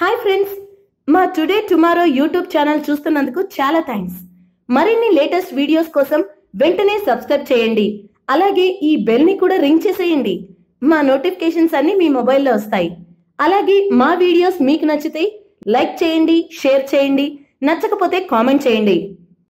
Hi friends, మా today tomorrow YouTube channel చూస్తున్నందుకు చాలా thanks. మరిన్ని లేటెస్ట్ వీడియోస్ కోసం వెంటనే సబ్స్క్రైబ్ చేయండి. అలాగే ఈ బెల్ ని కూడా రింగ్ చేసేయండి. మా నోటిఫికేషన్స్ అన్ని మీ మొబైల్లో వస్తాయి. అలాగే మా వీడియోస్ మీకు నచ్చితే లైక్ చేయండి, షేర్ చేయండి, నచ్చకపోతే కామెంట్ చేయండి.